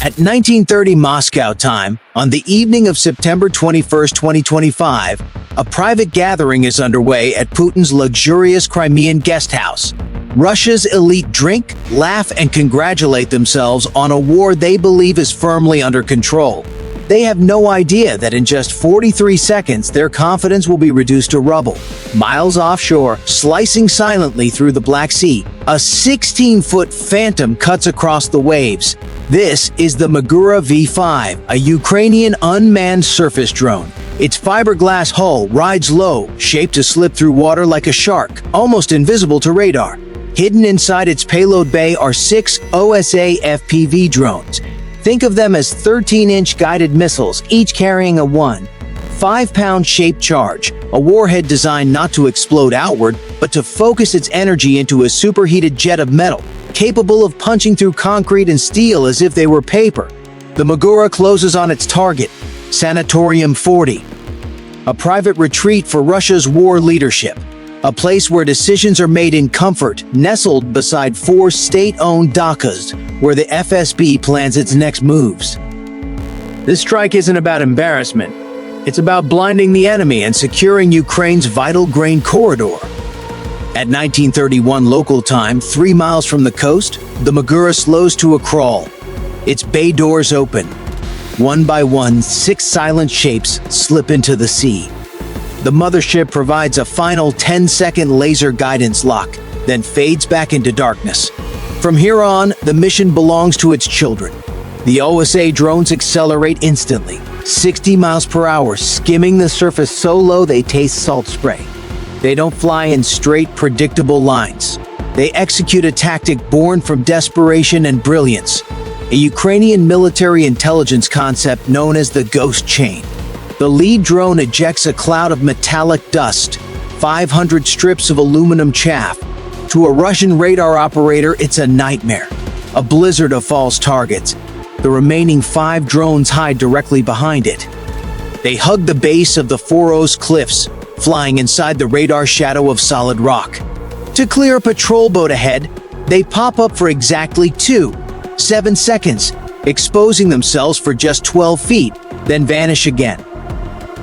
At 1930 Moscow time, on the evening of September 21, 2025, a private gathering is underway at Putin's luxurious Crimean guest house. Russia's elite drink, laugh, and congratulate themselves on a war they believe is firmly under control. They have no idea that in just 43 seconds, their confidence will be reduced to rubble. Miles offshore, slicing silently through the Black Sea, a 16-foot phantom cuts across the waves. This is the Magura V5, a Ukrainian unmanned surface drone. Its fiberglass hull rides low, shaped to slip through water like a shark, almost invisible to radar. Hidden inside its payload bay are 6 OSA FPV drones. Think of them as 13-inch guided missiles, each carrying a 5-pound shaped charge, a warhead designed not to explode outward, but to focus its energy into a superheated jet of metal, capable of punching through concrete and steel as if they were paper. The Magura closes on its target, Sanatorium 40, a private retreat for Russia's war leadership, a place where decisions are made in comfort, nestled beside 4 state-owned dachas, where the FSB plans its next moves. This strike isn't about embarrassment. It's about blinding the enemy and securing Ukraine's vital grain corridor. At 1931 local time, 3 miles from the coast, the Magura slows to a crawl. Its bay doors open. One by one, 6 silent shapes slip into the sea. The mothership provides a final 10-second laser guidance lock, then fades back into darkness. From here on, the mission belongs to its children. The OSA drones accelerate instantly, 60 miles per hour, skimming the surface so low they taste salt spray. They don't fly in straight, predictable lines. They execute a tactic born from desperation and brilliance, a Ukrainian military intelligence concept known as the ghost chain. The lead drone ejects a cloud of metallic dust, 500 strips of aluminum chaff. To a Russian radar operator, it's a nightmare, a blizzard of false targets. The remaining 5 drones hide directly behind it. They hug the base of the Foros cliffs, flying inside the radar shadow of solid rock. To clear a patrol boat ahead, they pop up for exactly 7 seconds, exposing themselves for just 12 feet, then vanish again.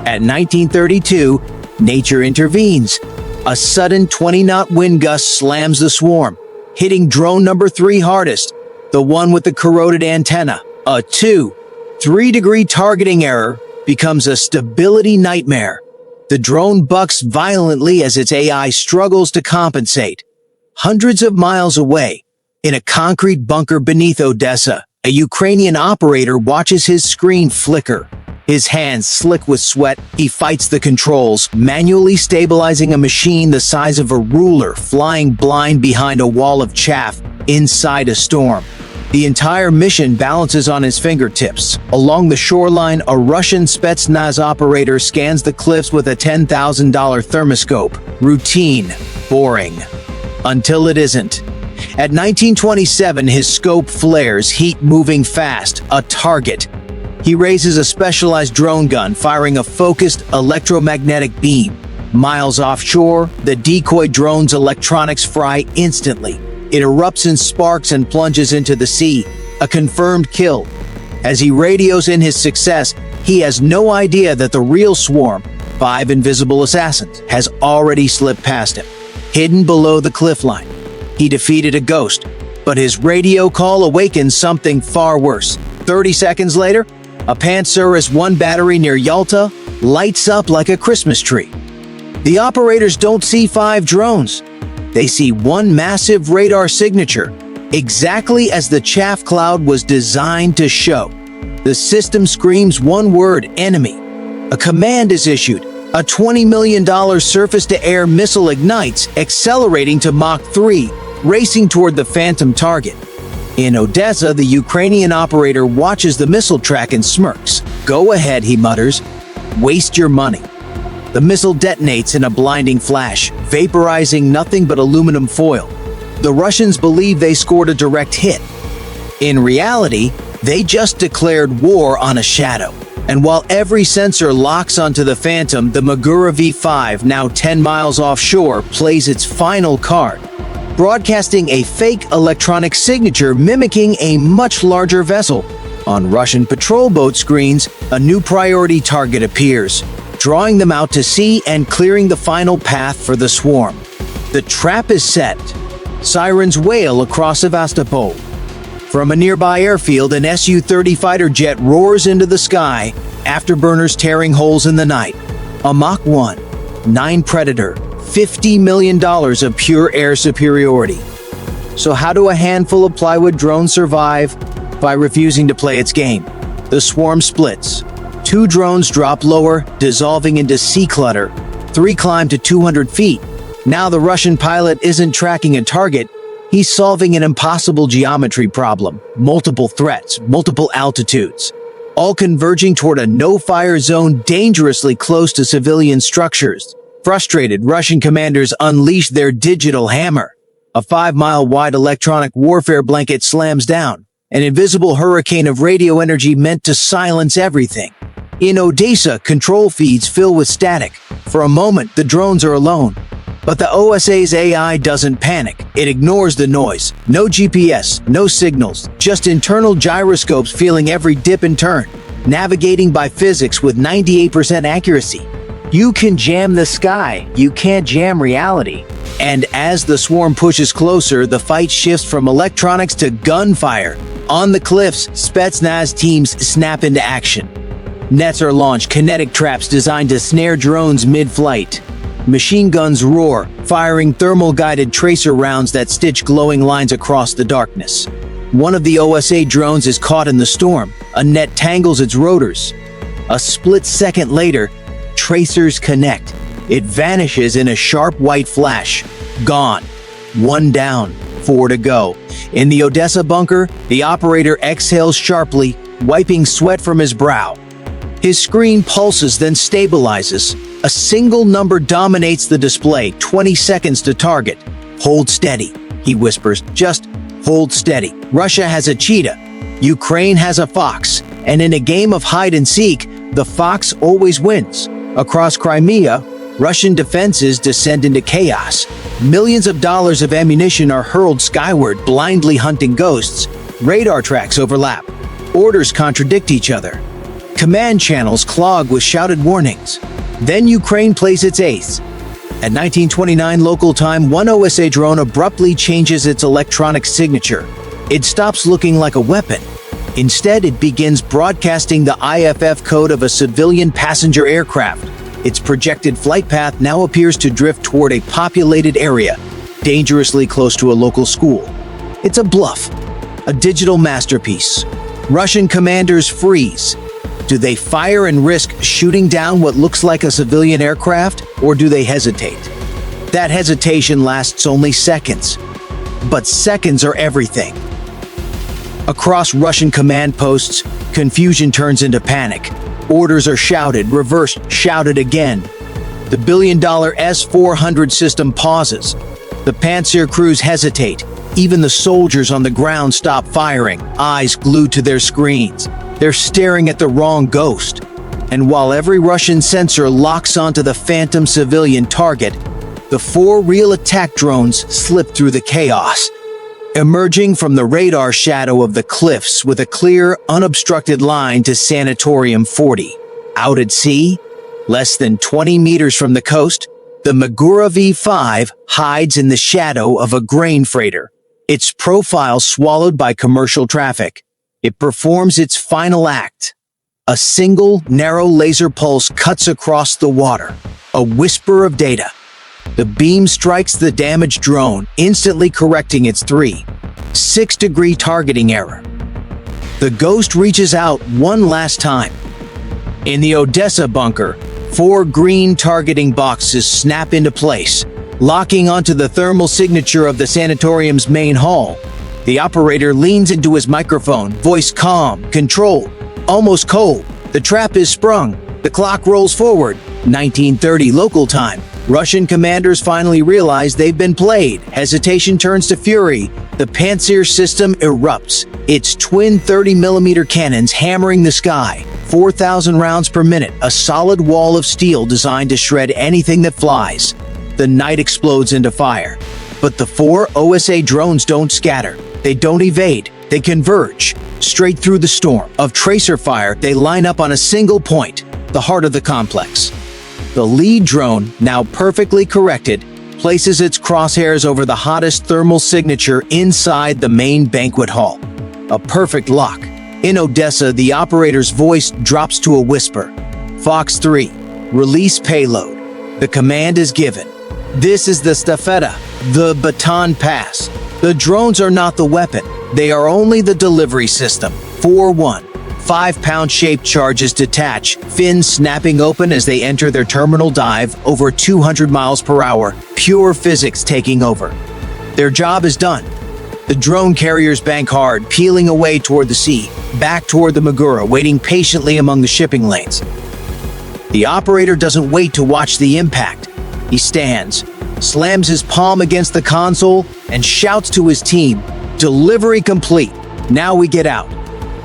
At 1932, nature intervenes. A sudden 20-knot wind gust slams the swarm, hitting drone number 3 hardest, the one with the corroded antenna. A 2-3-degree targeting error becomes a stability nightmare. The drone bucks violently as its AI struggles to compensate. Hundreds of miles away, in a concrete bunker beneath Odessa, a Ukrainian operator watches his screen flicker. His hands slick with sweat, he fights the controls, manually stabilizing a machine the size of a ruler flying blind behind a wall of chaff inside a storm. The entire mission balances on his fingertips. Along the shoreline, a Russian Spetsnaz operator scans the cliffs with a $10,000 thermoscope. Routine, boring. Until it isn't. At 1927, his scope flares, heat moving fast, a target. He raises a specialized drone gun, firing a focused electromagnetic beam. Miles offshore, the decoy drone's electronics fry instantly. It erupts in sparks and plunges into the sea, a confirmed kill. As he radios in his success, he has no idea that the real swarm, 5 invisible assassins, has already slipped past him, hidden below the cliffline. He defeated a ghost, but his radio call awakens something far worse. 30 seconds later, a Pantsir 1 battery near Yalta lights up like a Christmas tree. The operators don't see 5 drones. They see one massive radar signature, exactly as the chaff cloud was designed to show. The system screams one word: enemy. A command is issued. A $20 million surface-to-air missile ignites, accelerating to Mach 3, racing toward the phantom target. In Odessa, the Ukrainian operator watches the missile track and smirks. "Go ahead," he mutters. "Waste your money." The missile detonates in a blinding flash, vaporizing nothing but aluminum foil. The Russians believe they scored a direct hit. In reality, they just declared war on a shadow. And while every sensor locks onto the Phantom, the Magura V5, now 10 miles offshore, plays its final card, broadcasting a fake electronic signature mimicking a much larger vessel. On Russian patrol boat screens, a new priority target appears, drawing them out to sea and clearing the final path for the swarm. The trap is set. Sirens wail across Sevastopol. From a nearby airfield, an Su-30 fighter jet roars into the sky, afterburners tearing holes in the night. A Mach 1, 9 Predator, $50 million of pure air superiority. So how do a handful of plywood drones survive? By refusing to play its game. The swarm splits. 2 drones drop lower, dissolving into sea clutter. 3 climb to 200 feet. Now the Russian pilot isn't tracking a target, he's solving an impossible geometry problem. Multiple threats, multiple altitudes, all converging toward a no-fire zone dangerously close to civilian structures. Frustrated, Russian commanders unleash their digital hammer. A 5-mile-wide electronic warfare blanket slams down, an invisible hurricane of radio energy meant to silence everything. In Odessa, control feeds fill with static. For a moment, the drones are alone. But the OSA's AI doesn't panic. It ignores the noise. No GPS, no signals, just internal gyroscopes feeling every dip and turn, navigating by physics with 98% accuracy. You can jam the sky, you can't jam reality. And as the swarm pushes closer, the fight shifts from electronics to gunfire. On the cliffs, Spetsnaz teams snap into action. Nets are launched, kinetic traps designed to snare drones mid-flight. Machine guns roar, firing thermal-guided tracer rounds that stitch glowing lines across the darkness. One of the OSA drones is caught in the storm. A net tangles its rotors. A split second later, tracers connect. It vanishes in a sharp white flash. Gone. 1 down, 4 to go. In the Odessa bunker, the operator exhales sharply, wiping sweat from his brow. His screen pulses, then stabilizes. A single number dominates the display, 20 seconds to target. Hold steady, he whispers. Just hold steady. Russia has a cheetah. Ukraine has a fox. And in a game of hide and seek, the fox always wins. Across Crimea, Russian defenses descend into chaos. Millions of dollars of ammunition are hurled skyward, blindly hunting ghosts. Radar tracks overlap. Orders contradict each other. Command channels clog with shouted warnings. Then Ukraine plays its ace. At 1929 local time, one OSA drone abruptly changes its electronic signature. It stops looking like a weapon. Instead, it begins broadcasting the IFF code of a civilian passenger aircraft. Its projected flight path now appears to drift toward a populated area, dangerously close to a local school. It's a bluff, a digital masterpiece. Russian commanders freeze. Do they fire and risk shooting down what looks like a civilian aircraft, or do they hesitate? That hesitation lasts only seconds. But seconds are everything. Across Russian command posts, confusion turns into panic. Orders are shouted, reversed, shouted again. The billion-dollar S-400 system pauses. The Panzer crews hesitate. Even the soldiers on the ground stop firing, eyes glued to their screens. They're staring at the wrong ghost. And while every Russian sensor locks onto the phantom civilian target, the 4 real attack drones slip through the chaos, emerging from the radar shadow of the cliffs with a clear, unobstructed line to Sanatorium 40. Out at sea, less than 20 meters from the coast, the Magura V-5 hides in the shadow of a grain freighter, its profile swallowed by commercial traffic. It performs its final act. A single, narrow laser pulse cuts across the water, a whisper of data. The beam strikes the damaged drone, instantly correcting its 3.6-degree targeting error. The ghost reaches out one last time. In the Odessa bunker, 4 green targeting boxes snap into place, locking onto the thermal signature of the sanatorium's main hall. The operator leans into his microphone, voice calm, controlled, almost cold. The trap is sprung. The clock rolls forward. 1930 local time. Russian commanders finally realize they've been played. Hesitation turns to fury. The Panzer system erupts, its twin 30mm cannons hammering the sky. 4,000 rounds per minute, a solid wall of steel designed to shred anything that flies. The night explodes into fire. But the 4 OSA drones don't scatter. They don't evade. They converge. Straight through the storm of tracer fire, they line up on a single point, the heart of the complex. The lead drone, now perfectly corrected, places its crosshairs over the hottest thermal signature inside the main banquet hall. A perfect lock. In Odessa, the operator's voice drops to a whisper. Fox 3, release payload. The command is given. This is the staffetta, the baton pass. The drones are not the weapon. They are only the delivery system. 4-1. 5-pound shaped charges detach, fins snapping open as they enter their terminal dive over 200 miles per hour, pure physics taking over. Their job is done. The drone carriers bank hard, peeling away toward the sea, back toward the Magura, waiting patiently among the shipping lanes. The operator doesn't wait to watch the impact. He stands, slams his palm against the console, and shouts to his team, "Delivery complete. Now we get out."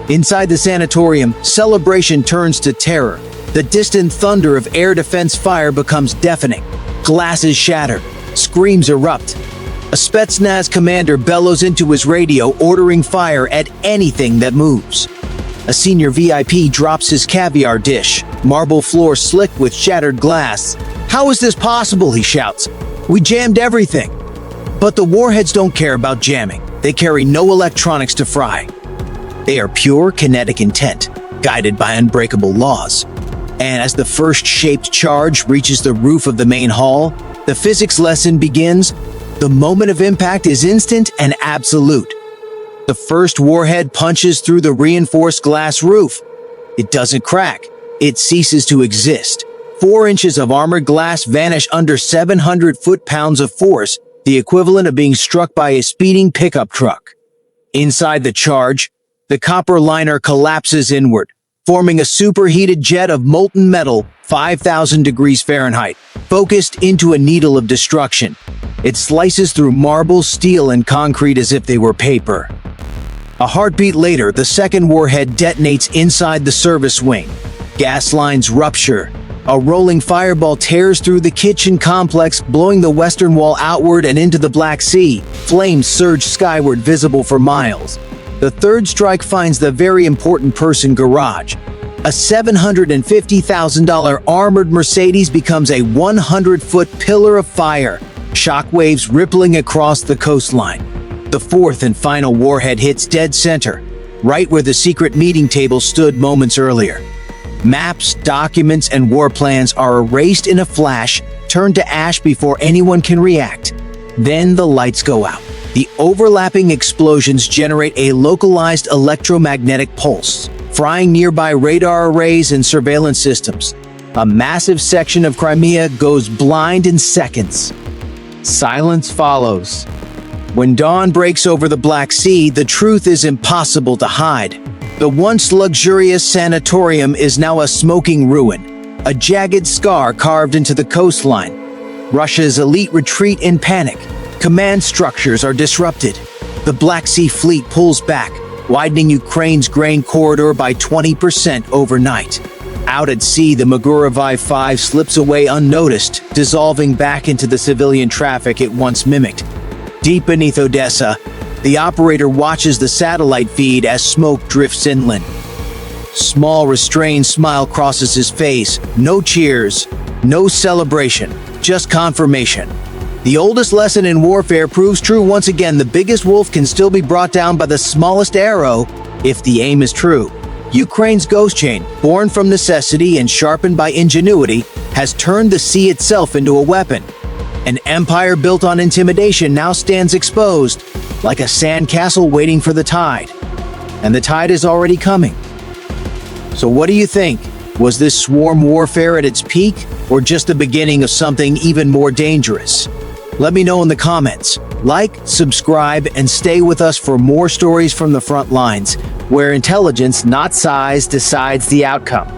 Inside the sanatorium, celebration turns to terror. The distant thunder of air defense fire becomes deafening. Glasses shatter. Screams erupt. A Spetsnaz commander bellows into his radio, ordering fire at anything that moves. A senior VIP drops his caviar dish, marble floor slick with shattered glass. "How is this possible?" he shouts. "We jammed everything." But the warheads don't care about jamming. They carry no electronics to fry. They are pure kinetic intent, guided by unbreakable laws. And as the first shaped charge reaches the roof of the main hall, the physics lesson begins. The moment of impact is instant and absolute. The first warhead punches through the reinforced glass roof. It doesn't crack. It ceases to exist. 4 inches of armored glass vanish under 700 foot-pounds of force, the equivalent of being struck by a speeding pickup truck. Inside the charge, the copper liner collapses inward, forming a superheated jet of molten metal, 5,000 degrees Fahrenheit, focused into a needle of destruction. It slices through marble, steel, and concrete as if they were paper. A heartbeat later, the second warhead detonates inside the service wing. Gas lines rupture. A rolling fireball tears through the kitchen complex, blowing the western wall outward and into the Black Sea. Flames surge skyward, visible for miles. The third strike finds the very important person garage. A $750,000 armored Mercedes becomes a 100-foot pillar of fire, shockwaves rippling across the coastline. The fourth and final warhead hits dead center, right where the secret meeting table stood moments earlier. Maps, documents, and war plans are erased in a flash, turned to ash before anyone can react. Then the lights go out. The overlapping explosions generate a localized electromagnetic pulse, frying nearby radar arrays and surveillance systems. A massive section of Crimea goes blind in seconds. Silence follows. When dawn breaks over the Black Sea, the truth is impossible to hide. The once luxurious sanatorium is now a smoking ruin, a jagged scar carved into the coastline. Russia's elite retreat in panic. Command structures are disrupted. The Black Sea Fleet pulls back, widening Ukraine's grain corridor by 20% overnight. Out at sea, the Magura Vi-5 slips away unnoticed, dissolving back into the civilian traffic it once mimicked. Deep beneath Odessa, the operator watches the satellite feed as smoke drifts inland. Small, restrained smile crosses his face. No cheers, no celebration, just confirmation. The oldest lesson in warfare proves true once again. The biggest wolf can still be brought down by the smallest arrow if the aim is true. Ukraine's ghost chain, born from necessity and sharpened by ingenuity, has turned the sea itself into a weapon. An empire built on intimidation now stands exposed, like a sandcastle waiting for the tide. And the tide is already coming. So what do you think? Was this swarm warfare at its peak, or just the beginning of something even more dangerous? Let me know in the comments. Like, subscribe, and stay with us for more stories from the front lines, where intelligence, not size, decides the outcome.